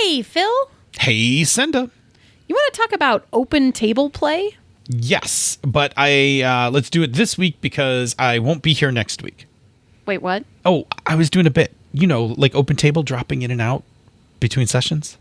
Hey, Phil. Hey, Senda. You want to talk about open table play? Yes, but let's do it this week because I won't be here next week. Wait, what? Oh, I was doing a bit, like open table, dropping in and out between sessions.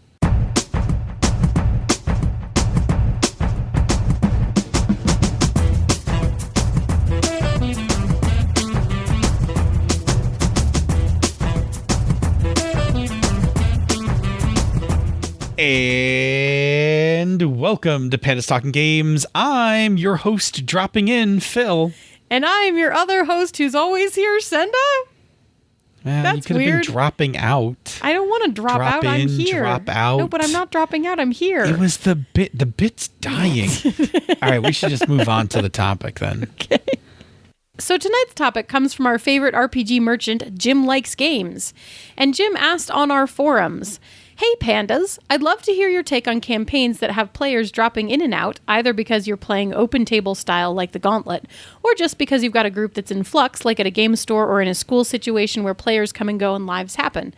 And welcome to Panda's Talking Games. I'm your host, dropping in, Phil. And I'm your other host who's always here, Senda? Well, That's you could weird. have been dropping out. I don't want to drop out. In, I'm here. drop out. No, but I'm not dropping out. I'm here. It was the bit's dying. All right, we should just move on to the topic then. Okay. So tonight's topic comes from our favorite RPG merchant, Jim Likes Games. And Jim asked on our forums, "Hey Pandas, I'd love to hear your take on campaigns that have players dropping in and out, either because you're playing open table style like the Gauntlet, or just because you've got a group that's in flux like at a game store or in a school situation where players come and go and lives happen.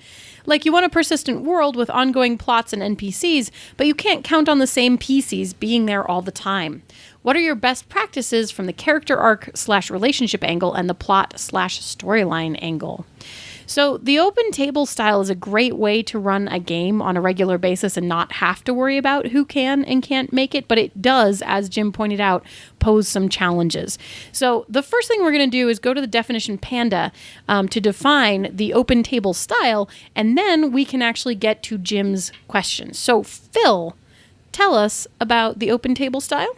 Like you want a persistent world with ongoing plots and NPCs, but you can't count on the same PCs being there all the time. What are your best practices from the character arc / relationship angle and the plot / storyline angle?" So the open table style is a great way to run a game on a regular basis and not have to worry about who can and can't make it, but it does, as Jim pointed out, pose some challenges. So the first thing we're going to do is go to the definition Panda to define the open table style, and then we can actually get to Jim's questions. So Phil, tell us about the open table style.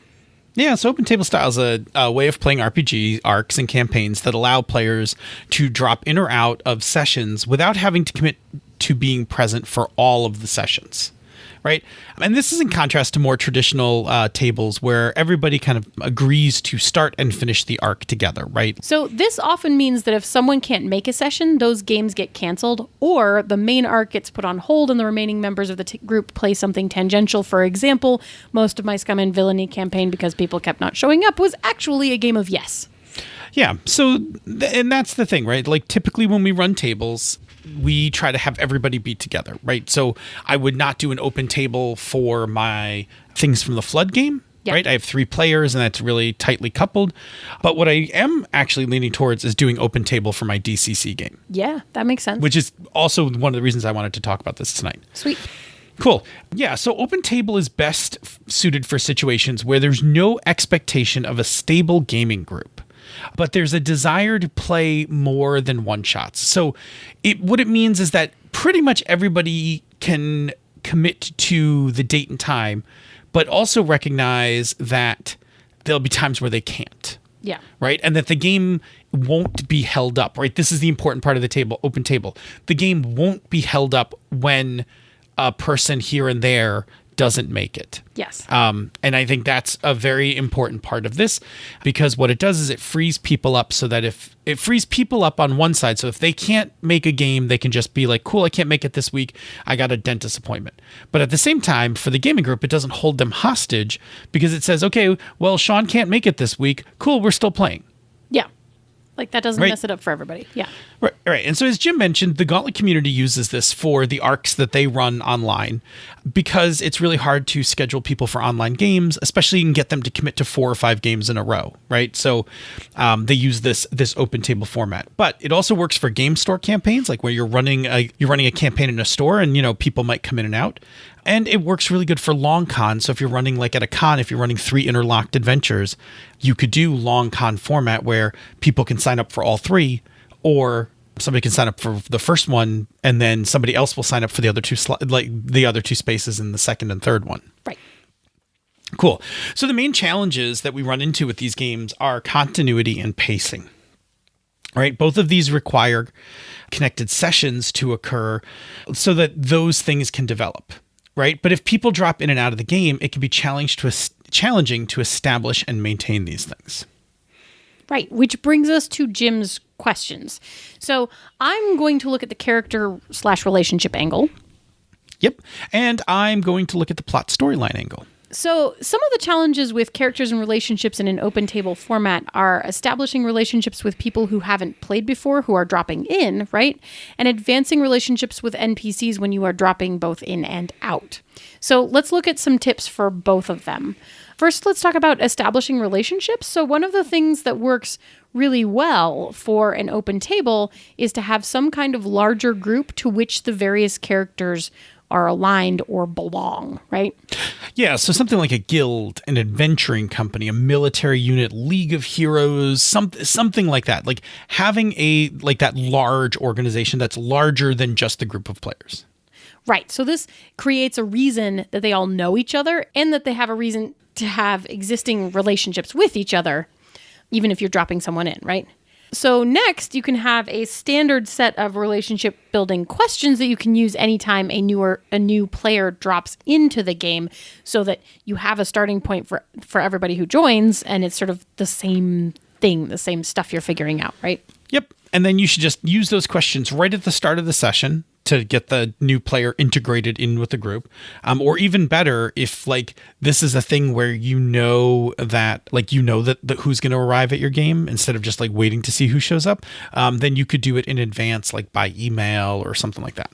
Yeah, so open table style is a way of playing RPG arcs and campaigns that allow players to drop in or out of sessions without having to commit to being present for all of the sessions, right? And this is in contrast to more traditional tables where everybody kind of agrees to start and finish the arc together, right? So this often means that if someone can't make a session, those games get canceled, or the main arc gets put on hold and the remaining members of the group play something tangential. For example, most of my Scum and Villainy campaign, because people kept not showing up, was actually a game of yes. Yeah, so, and that's the thing, right? Like typically when we run tables, we try to have everybody be together, right? So I would not do an open table for my Things from the Flood game, right? I have 3 players and that's really tightly coupled. But what I am actually leaning towards is doing open table for my DCC game. Yeah, that makes sense. Which is also one of the reasons I wanted to talk about this tonight. Sweet. Cool. Yeah, so open table is best suited for situations where there's no expectation of a stable gaming group, but there's a desire to play more than one shots. So what it means is that pretty much everybody can commit to the date and time, but also recognize that there'll be times where they can't. Yeah. Right? And that the game won't be held up, right? This is the important part of the table, open table. The game won't be held up when a person here and there doesn't make it. Yes. And I think that's a very important part of this, because what it does is it frees people up so that if it frees people up on one side, so if they can't make a game, they can just be like, cool, I can't make it this week. I got a dentist appointment. But at the same time, for the gaming group, it doesn't hold them hostage because it says, okay, well, Sean can't make it this week. Cool, we're still playing. Yeah. Like that doesn't Right. mess it up for everybody. Yeah. Right. And so as Jim mentioned, the Gauntlet community uses this for the arcs that they run online because it's really hard to schedule people for online games, especially and get them to commit to 4 or 5 games in a row, right? So they use this open table format. But it also works for game store campaigns, like where you're running a campaign in a store and, people might come in and out. And it works really good for long cons. So if you're running like at a con, if you're running 3 interlocked adventures, you could do long con format where people can sign up for all 3, or somebody can sign up for the first one and then somebody else will sign up for the other 2 the other 2 spaces in the second and third one. Right. Cool. So the main challenges that we run into with these games are continuity and pacing. All right, both of these require connected sessions to occur so that those things can develop. Right. But if people drop in and out of the game, it can be challenging to establish and maintain these things. Right. Which brings us to Jim's questions. So I'm going to look at the character / relationship angle. Yep. And I'm going to look at the plot storyline angle. So some of the challenges with characters and relationships in an open table format are establishing relationships with people who haven't played before, who are dropping in, right? And advancing relationships with NPCs when you are dropping both in and out. So let's look at some tips for both of them. First, let's talk about establishing relationships. So one of the things that works really well for an open table is to have some kind of larger group to which the various characters are aligned or belong, right? Yeah, so something like a guild, an adventuring company, a military unit, League of Heroes, something like that. Like having that large organization that's larger than just the group of players. Right. So this creates a reason that they all know each other and that they have a reason to have existing relationships with each other, even if you're dropping someone in, right? So next, you can have a standard set of relationship building questions that you can use anytime a new player drops into the game, so that you have a starting point for everybody who joins, and it's sort of the same thing, the same stuff you're figuring out, right? Yep. And then you should just use those questions right at the start of the session to get the new player integrated in with the group. Or even better, if like this is a thing where you know that who's going to arrive at your game instead of just like waiting to see who shows up, then you could do it in advance, like by email or something like that.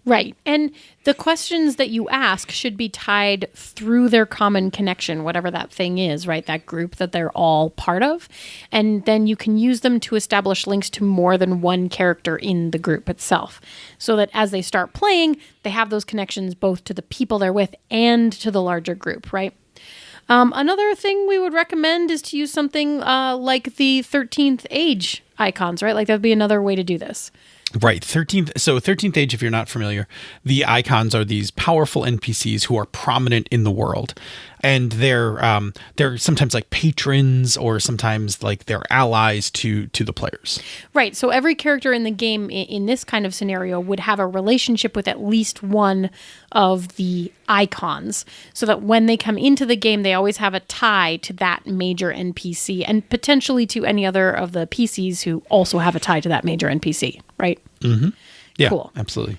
Right. And the questions that you ask should be tied through their common connection, whatever that thing is, right? That group that they're all part of. And then you can use them to establish links to more than one character in the group itself, so that as they start playing, they have those connections both to the people they're with and to the larger group, right? Another thing we would recommend is to use something like the 13th age icons, right? Like that'd be another way to do this. Right. 13th age, if you're not familiar, the icons are these powerful NPCs who are prominent in the world. And they're sometimes like patrons, or sometimes like they're allies to the players. Right. So every character in the game in this kind of scenario would have a relationship with at least one of the icons, so that when they come into the game, they always have a tie to that major NPC, and potentially to any other of the PCs who also have a tie to that major NPC, right? Mm-hmm. Yeah, cool. Absolutely.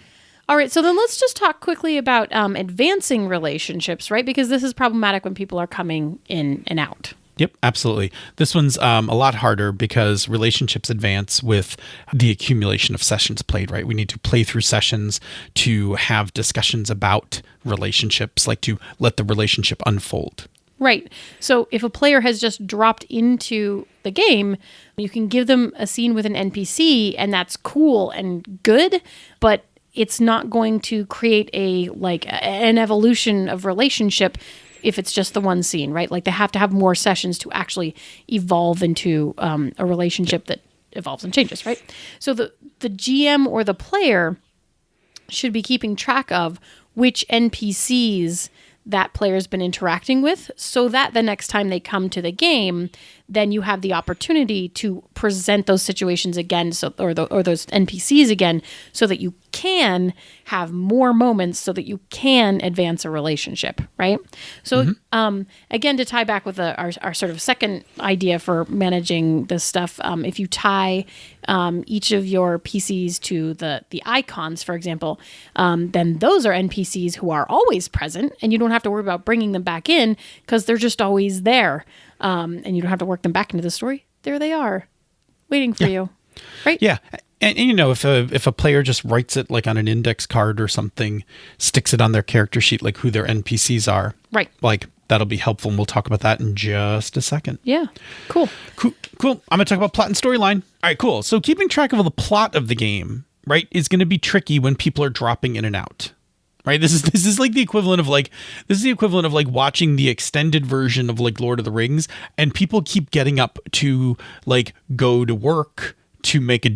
All right, so then let's just talk quickly about advancing relationships, right? Because this is problematic when people are coming in and out. Yep, absolutely. This one's a lot harder because relationships advance with the accumulation of sessions played, right? We need to play through sessions to have discussions about relationships, like to let the relationship unfold. Right. So if a player has just dropped into the game, you can give them a scene with an NPC, and that's cool and good, but it's not going to create an evolution of relationship if it's just the one scene, right? Like they have to have more sessions to actually evolve into a relationship that evolves and changes, right? So the GM or the player should be keeping track of which NPCs that player's been interacting with, so that the next time they come to the game, then you have the opportunity to present those situations again, or those NPCs again, so that you can have more moments, so that you can advance a relationship, right? So again, to tie back with our sort of second idea for managing this stuff, if you tie each of your PCs to the icons, for example, then those are NPCs who are always present, and you don't have to worry about bringing them back in because they're just always there. And you don't have to work them back into the story. There they are, waiting for you, right? Yeah, and you know, if a player just writes it like on an index card or something, sticks it on their character sheet, like who their NPCs are, right? Like that'll be helpful, and we'll talk about that in just a second. Yeah, cool. I'm going to talk about plot and storyline. All right, cool. So keeping track of the plot of the game, right, is going to be tricky when people are dropping in and out. Right. This is like the equivalent of like watching the extended version of like Lord of the Rings, and people keep getting up to like go to work, to make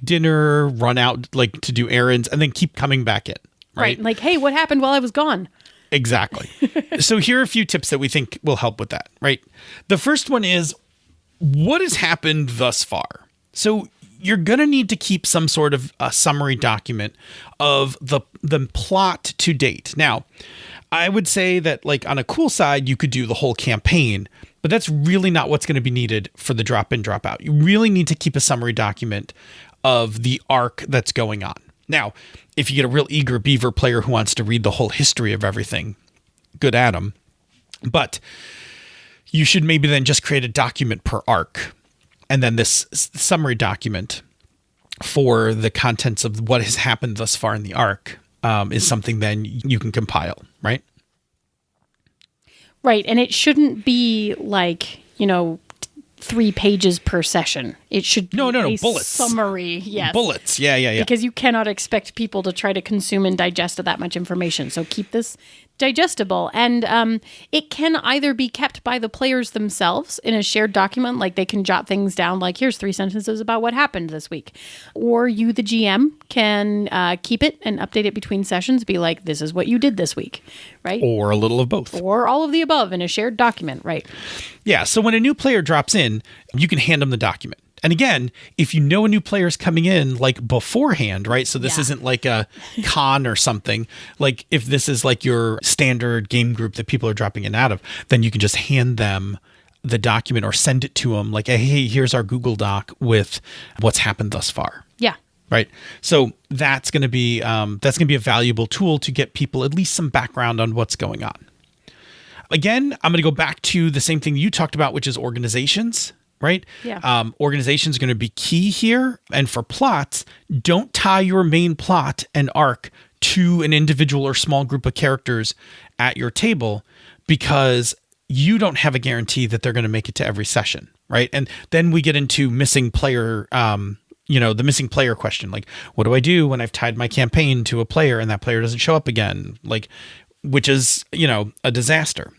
dinner, run out like to do errands, and then keep coming back in. Right. Like, hey, what happened while I was gone? Exactly. So here are a few tips that we think will help with that. Right. The first one is, what has happened thus far? So you're going to need to keep some sort of a summary document of the plot to date. Now, I would say that like on a cool side, you could do the whole campaign, but that's really not what's going to be needed for the drop in, drop out. You really need to keep a summary document of the arc that's going on. Now, if you get a real eager beaver player who wants to read the whole history of everything, good at 'em. But you should maybe then just create a document per arc. And then this summary document for the contents of what has happened thus far in the arc is something then you can compile, right? Right. And it shouldn't be like, 3 pages per session. It should be No, a bullets. summary. Yes. Bullets. Yeah. Because you cannot expect people to try to consume and digest that much information. So keep this digestible. And it can either be kept by the players themselves in a shared document, like they can jot things down, like here's 3 sentences about what happened this week. Or you, the GM, can keep it and update it between sessions, be like, this is what you did this week, right? Or a little of both. Or all of the above in a shared document, right? Yeah, so when a new player drops in, you can hand them the document. And again, if you know a new player is coming in like beforehand, right? So this isn't like a con or something. Like if this is like your standard game group that people are dropping in and out of, then you can just hand them the document or send it to them like, hey, here's our Google Doc with what's happened thus far. Yeah. Right. So that's going to be a valuable tool to get people at least some background on what's going on. Again, I'm going to go back to the same thing you talked about, which is organizations. Right? Yeah. Organization is going to be key here. And for plots, don't tie your main plot and arc to an individual or small group of characters at your table, because you don't have a guarantee that they're going to make it to every session. Right. And then we get into missing player, the missing player question. Like, what do I do when I've tied my campaign to a player and that player doesn't show up again? Like, which is, a disaster.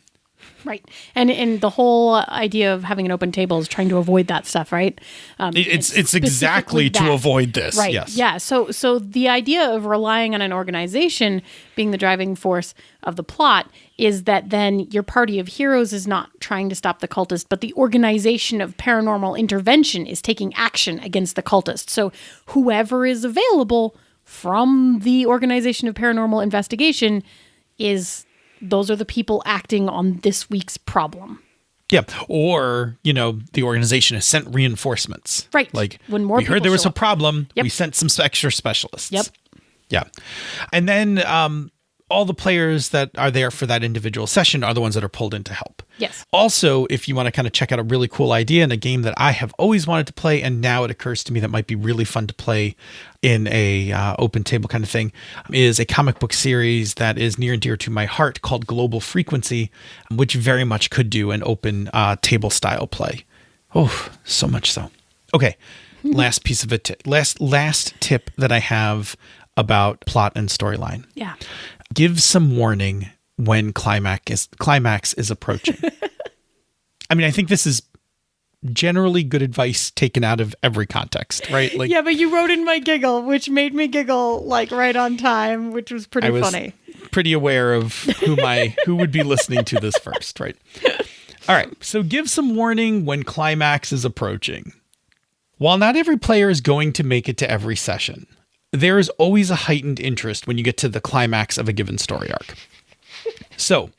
Right. And the whole idea of having an open table is trying to avoid that stuff, right? It's exactly to avoid this. Right. Yes. Yeah. So the idea of relying on an organization being the driving force of the plot is that then your party of heroes is not trying to stop the cultist, but the organization of paranormal intervention is taking action against the cultist. So whoever is available from the organization of paranormal investigation those are the people acting on this week's problem. Yeah. Or, the organization has sent reinforcements. Right. Like, when more we heard there was a up. problem. Yep. We sent some extra specialists. Yep. Yeah. And then all the players that are there for that individual session are the ones that are pulled in to help. Yes. Also, if you want to kind of check out a really cool idea in a game that I have always wanted to play, and now it occurs to me that might be really fun to play in a open table kind of thing, is a comic book series that is near and dear to my heart called Global Frequency, which very much could do an open table style play. Oh, so much so. Okay. Last piece of it. Last tip that I have about plot and storyline. Yeah. Give some warning when climax is approaching. I mean, I think this is generally good advice taken out of every context, right? Like, yeah, but you wrote in my giggle, which made me giggle like right on time, which was pretty funny. Pretty aware of who would be listening to this first, right? All right. So give some warning when climax is approaching. While not every player is going to make it to every session, there is always a heightened interest when you get to the climax of a given story arc. So,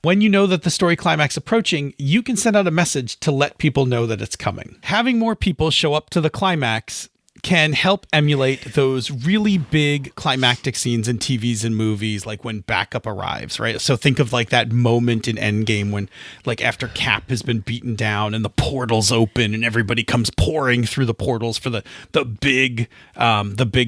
when you know that the story climax approaching, you can send out a message to let people know that it's coming. Having more people show up to the climax can help emulate those really big climactic scenes in TVs and movies, like when backup arrives, right? So think of like that moment in Endgame when, like, after Cap has been beaten down and the portals open and everybody comes pouring through the portals for the big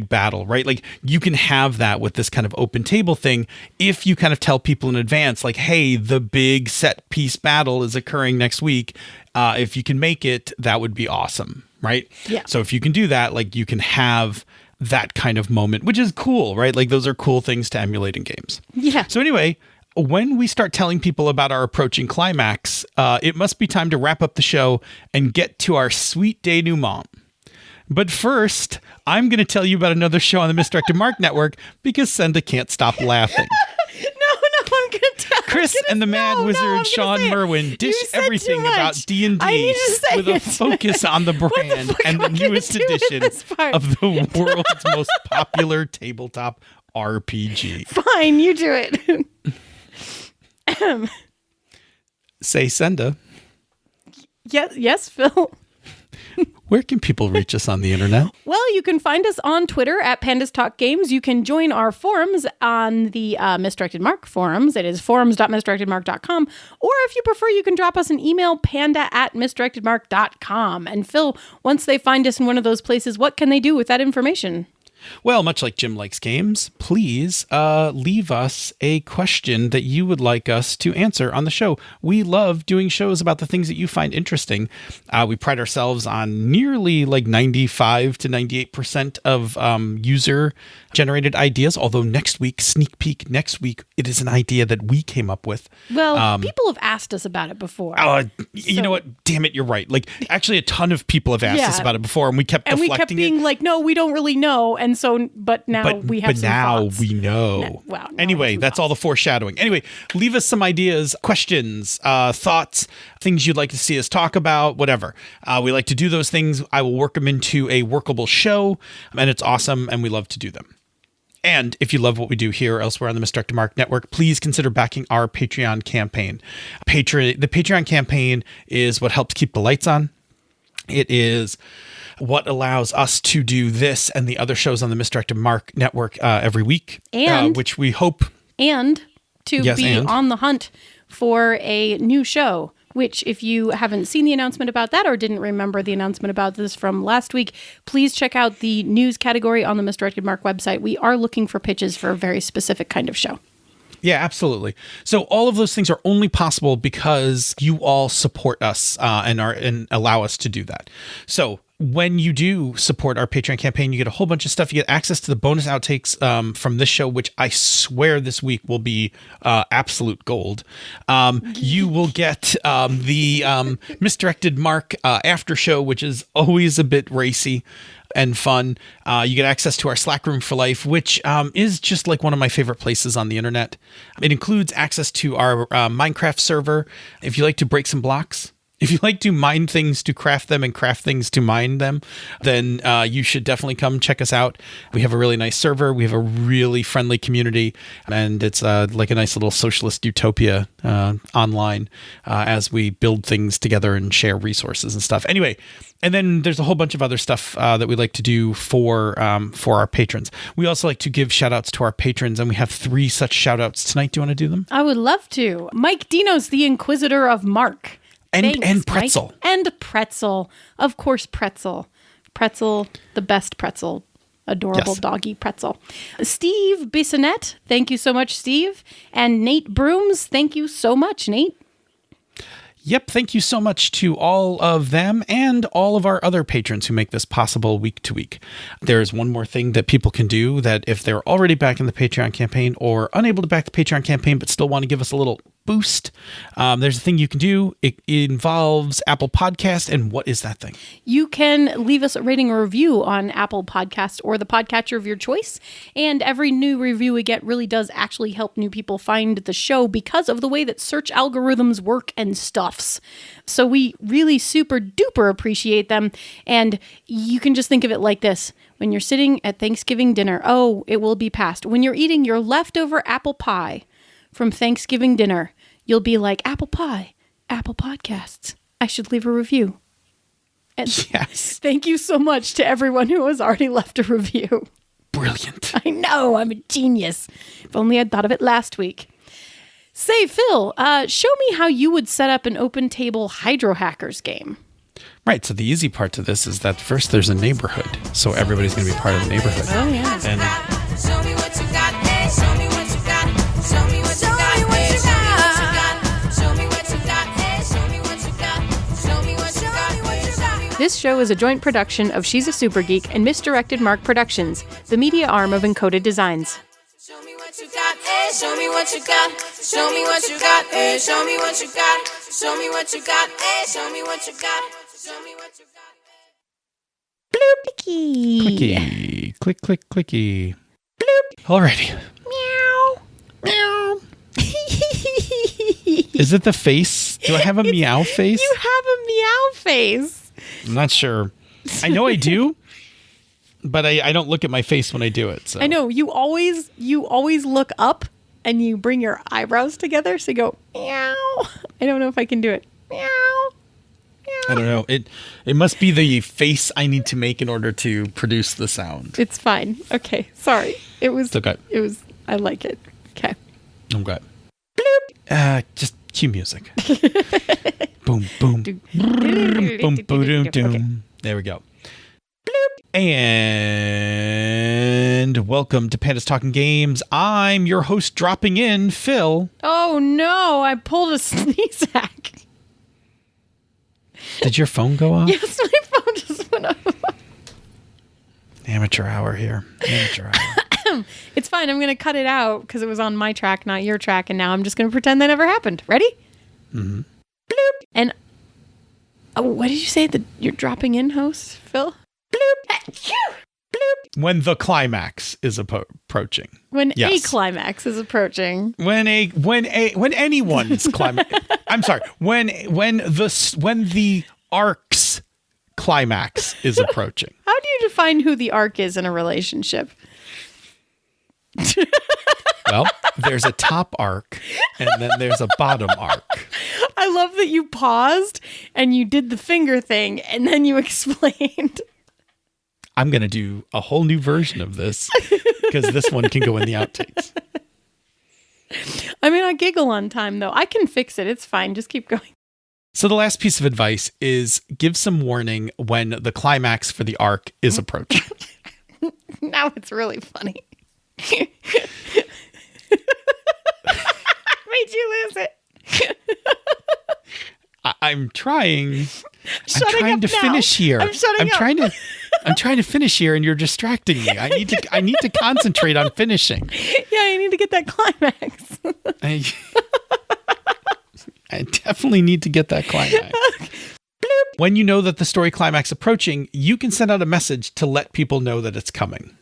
battle, right? Like, you can have that with this kind of open table thing if you kind of tell people in advance, like, hey, the big set piece battle is occurring next week. If you can make it, that would be awesome. Right? Yeah. So if you can do that, like, you can have that kind of moment, which is cool, right? Like, those are cool things to emulate in games. Yeah. So anyway, when we start telling people about our approaching climax, it must be time to wrap up the show and get to our sweet denouement. But first, I'm going to tell you about another show on the Misdirected Mark Network because Senda can't stop laughing. I'm going to tell Chris and the Mad Wizard Sean Merwin dish everything about D&D with a focus on the brand and the newest edition of the world's most popular tabletop RPG. Fine, you do it. Say Senda. Yes, Phil. Where can people reach us on the internet? Well, you can find us on Twitter at Pandas Talk Games. You can join our forums on the Misdirected Mark forums. It is forums.misdirectedmark.com. Or if you prefer, you can drop us an email, panda@misdirectedmark.com. And Phil, once they find us in one of those places, what can they do with that information? Well, much like Jim Likes Games, please leave us a question that you would like us to answer on the show. We love doing shows about the things that you find interesting. We pride ourselves on nearly like 95 to 98% of user-generated ideas, although next week, sneak peek, next week, it is an idea that we came up with. Well, people have asked us about it before. You know what? Damn it, you're right. Like, actually, a ton of people have asked us about it before, and we kept deflecting we kept being like, no, we don't really know. And so, but now we have some thoughts. We know. Anyway, that's all the foreshadowing. Anyway, leave us some ideas, questions, thoughts, things you'd like to see us talk about, whatever. We like to do those things. I will work them into a workable show, and it's awesome, and we love to do them. And if you love what we do here or elsewhere on the Misdirected Mark Network, please consider backing our Patreon campaign. The Patreon campaign is what helps keep the lights on. It is what allows us to do this and the other shows on the Misdirected Mark Network every week, and which we hope. And to be on the hunt for a new show, which if you haven't seen the announcement about that or didn't remember the announcement about this from last week, please check out the news category on the Misdirected Mark website. We are looking for pitches for a very specific kind of show. Yeah, absolutely. So all of those things are only possible because you all support us and allow us to do that. So when you do support our Patreon campaign, you get a whole bunch of stuff. You get access to the bonus outtakes from this show, which I swear this week will be absolute gold. You will get the Misdirected Mark after show, which is always a bit racy and fun. You get access to our Slack room for life, which is just like one of my favorite places on the internet. It includes access to our Minecraft server. If you like to break some blocks, if you like to mine things to craft them and craft things to mine them, then you should definitely come check us out. We have a really nice server. We have a really friendly community, and it's like a nice little socialist utopia online as we build things together and share resources and stuff. Anyway, and then there's a whole bunch of other stuff that we like to do for our patrons. We also like to give shout outs to our patrons, and we have 3 such shout outs tonight. Do you want to do them? I would love to. Mike Dinos, the Inquisitor of Mark. And Pretzel. Mike. And Pretzel. Of course, Pretzel. Pretzel, the best pretzel. Adorable doggy Pretzel. Steve Bissonette. Thank you so much, Steve. And Nate Brooms. Thank you so much, Nate. Yep, thank you so much to all of them and all of our other patrons who make this possible week to week. There's one more thing that people can do, that if they're already back in the Patreon campaign or unable to back the Patreon campaign but still want to give us a little boost, there's a thing you can do. It involves Apple Podcast. And what is that thing? You can leave us a rating or review on Apple Podcasts or the podcatcher of your choice. And every new review we get really does actually help new people find the show because of the way that search algorithms work and stuffs. So we really super duper appreciate them. And you can just think of it like this. When you're sitting at Thanksgiving dinner, it will be past. When you're eating your leftover apple pie from Thanksgiving dinner, you'll be like, apple pie, Apple Podcasts. I should leave a review. And yes. Thank you so much to everyone who has already left a review. Brilliant. I know, I'm a genius. If only I'd thought of it last week. Say, Phil, show me how you would set up an open table Hydro Hackers game. Right, so the easy part to this is that first there's a neighborhood. So everybody's going to be part of the neighborhood. Oh, yeah. And show me what you got, hey, show me what you got, show me what you got, hey, show me what you got, hey, show me what you got, show me what you got, show me what you got. This show is a joint production of She's a Super Geek and Misdirected Mark Productions, the media arm of Encoded Designs. Show me what you got, hey, show me what you got, show me what you got, hey, show me what you got, show me what you got, hey, show me what you got, show me what you got. Bloop. Clicky. clicky. Click, click, clicky. Bloop. Alrighty. Meow. Meow. Is it the face? Do I have a meow face? You have a meow face. I'm not sure. I know I do, but I don't look at my face when I do it. So. I know you always look up and you bring your eyebrows together. So you go meow. I don't know if I can do it. Meow. I don't know. It must be the face I need to make in order to produce the sound. It's fine. Okay, sorry. It's okay. It was. I like it. Okay. Okay. Just cue music. Boom, boom. Boom, boom, doom. There we go. And welcome to Panda's Talking Games. I'm your host dropping in, Phil. Oh no! I pulled a sneeze hack. Did your phone go off? Yes, my phone just went off. Amateur hour here. Amateur hour. It's fine. I'm going to cut it out because it was on my track, not your track, and now I'm just going to pretend that never happened. Ready? Mm-hmm. Bloop. And what did you say? That you're dropping in, host Phil? Bloop. Bloop. When the climax is approaching. When yes. a climax is approaching. When anyone's climax. I'm sorry. When the arc's climax is approaching. How do you define who the arc is in a relationship? Well, there's a top arc and then there's a bottom arc. I love that you paused and you did the finger thing and then you explained. I'm going to do a whole new version of this because this one can go in the outtakes. I mean, I giggle on time though. I can fix it. It's fine. Just keep going. So the last piece of advice is give some warning when the climax for the arc is approaching. Now it's really funny. Made you lose it. I'm trying. Shutting I'm trying up to now. finish here. I'm shutting up. I'm trying to finish here, and you're distracting me. I need to concentrate on finishing. Yeah, you need to get that climax. I definitely need to get that climax. When you know that the story climax approaching, you can send out a message to let people know that it's coming.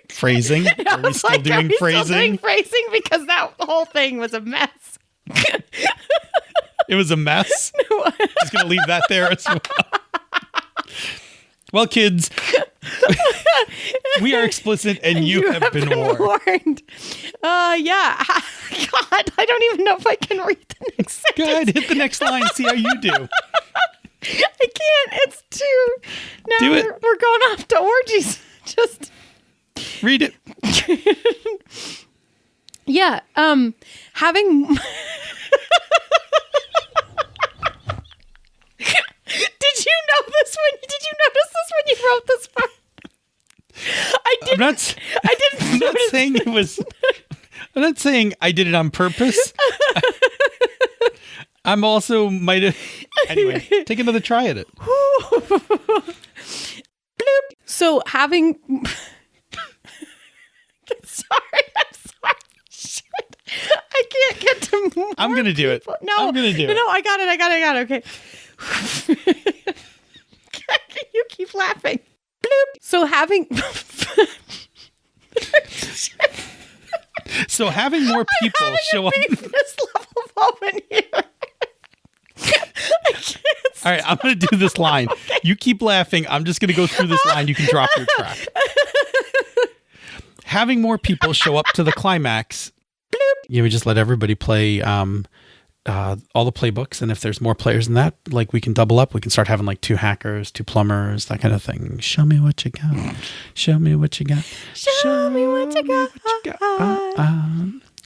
Phrasing? Are we still doing phrasing? Still doing phrasing because that whole thing was a mess. It was a mess? Just going to leave that there as well. Well, kids, we are explicit and you have been warned. Yeah. God, I don't even know if I can read the next sentence. Go ahead, hit the next line, see how you do. I can't. It's too. Now Do it. We're going off to orgies. Just read it. Yeah. Having. Did you notice this when you wrote this part? I didn't. I'm not saying it was. I'm not saying I did it on purpose. I'm also might have. Anyway, take another try at it. So having. Sorry. Shit. I can't get to more. I'm gonna do it. No, I'm gonna do it. No, I got it. Okay. You keep laughing. Bloop. So having more people show up. This level moment here. I can't. All right, I'm going to do this line. Okay. You keep laughing. I'm just going to go through this line. You can drop your track. Having more people show up to the climax. Bloop. We just let everybody play all the playbooks. And if there's more players than that, like we can double up. We can start having like 2 hackers, 2 plumbers, that kind of thing. Show me what you got. Show me what you got. Show me what you got.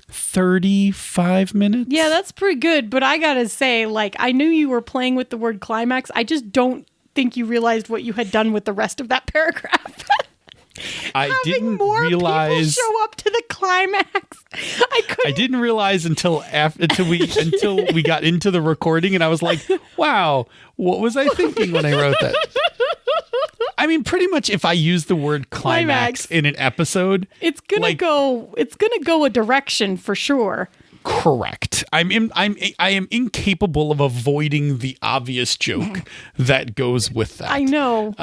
35 minutes. Yeah, that's pretty good. But I got to say, like, I knew you were playing with the word climax. I just don't think you realized what you had done with the rest of that paragraph. I didn't realize people show up to the climax. I didn't realize until we got into the recording, and I was like, "Wow, what was I thinking when I wrote that?" I mean, pretty much, if I use the word climax in an episode, it's gonna go a direction for sure. Correct. I am incapable of avoiding the obvious joke that goes with that. I know.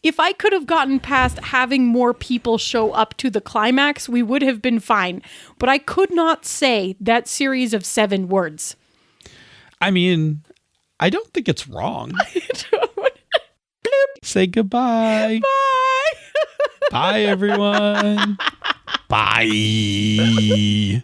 If I could have gotten past having more people show up to the climax, we would have been fine. But I could not say that series of 7 words. I mean, I don't think it's wrong. Say goodbye. Bye. Bye, everyone. Bye.